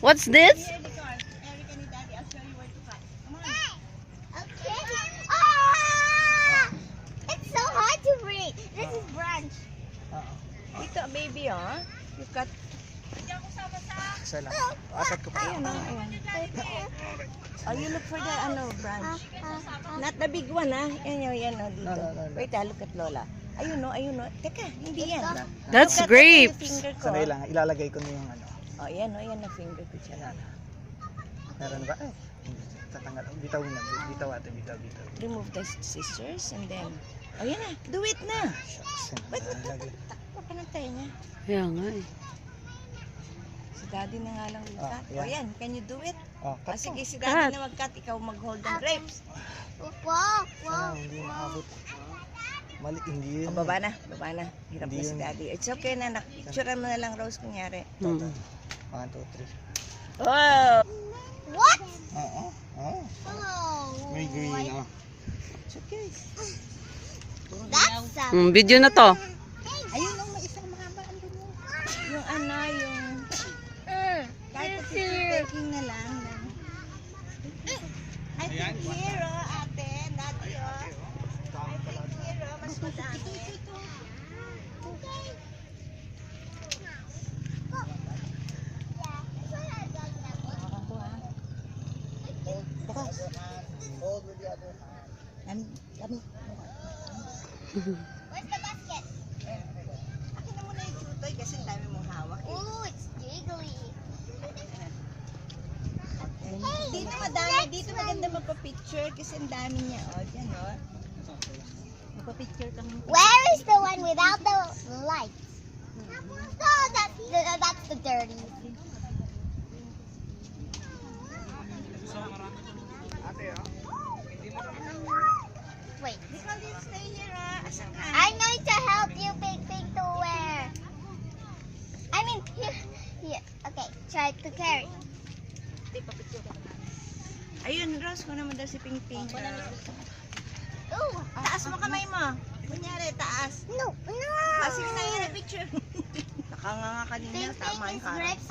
What's this? Here, the car. Eric and Daddy, I'll show you where to cut. Come on. Okay. Ah! It's so hard to read. This is branch. Ito, baby, oh. You cut. Isa lang. Apat ko pa. Ayan, oh. Ayan. Oh, you look for the, branch. Not the big one, ha? Yan, oh, dito. No. Wait, look at Lola. Ayun, no. Teka, hindi yan. That's Look at grapes. the finger ko. Sanay lang. Ilalagay ko na yung ano. Oh, yan na finger ko siya. Meron ba? Tatanggal. Bitaw na. Bitaw ate. Bitaw. Remove the scissors and then, oh, yan na. Do it na. Shucks. Ba't takpa pa ng tayo niya? Kaya nga eh. Si Daddy na nga lang mag-cut. yan. Oh, yan. Can you do it? Oh, cut Sige, mo. si Daddy na mag-cut. Ikaw mag-hold ng grapes. Wow. Sana, hindi maabot. Mali, hindi yun. O, baba na. Hirap Hindi na si yun. Daddy. It's okay na. Picture mo na lang, Rose, kunyari. 1, Hmm. 2, 3. Oh! What? Oo. Oh. May green. Oh. It's okay. That's Video na to. Ayun lang, may isang mahaba. Andun mo. Yung kahit pa picture taking na lang. I think here, ate. Daddy, I think here, mas madami. Where's the basket? Akin na muna yung tutoy kasi ang dami mong hawak. Ooh, it's jiggly. Dito madami, dito maganda magpa-picture kasi ang dami niya. O, dyan o. Magpa-picture kang Where is the one without the lights? Oh, that's the dirty. Wait, Nicole, you stay here ha. Asan ka? I'm going to help you pick to wear. I mean, here. Okay, try to carry. Ayun, Rose, ko naman daw si Ping Ping. Ooh, Taas mo kamay mo. Kunyari, taas. no. Sige na yun, picture. Nakanganga kanina, Ping tama Ping yung is harap. grapes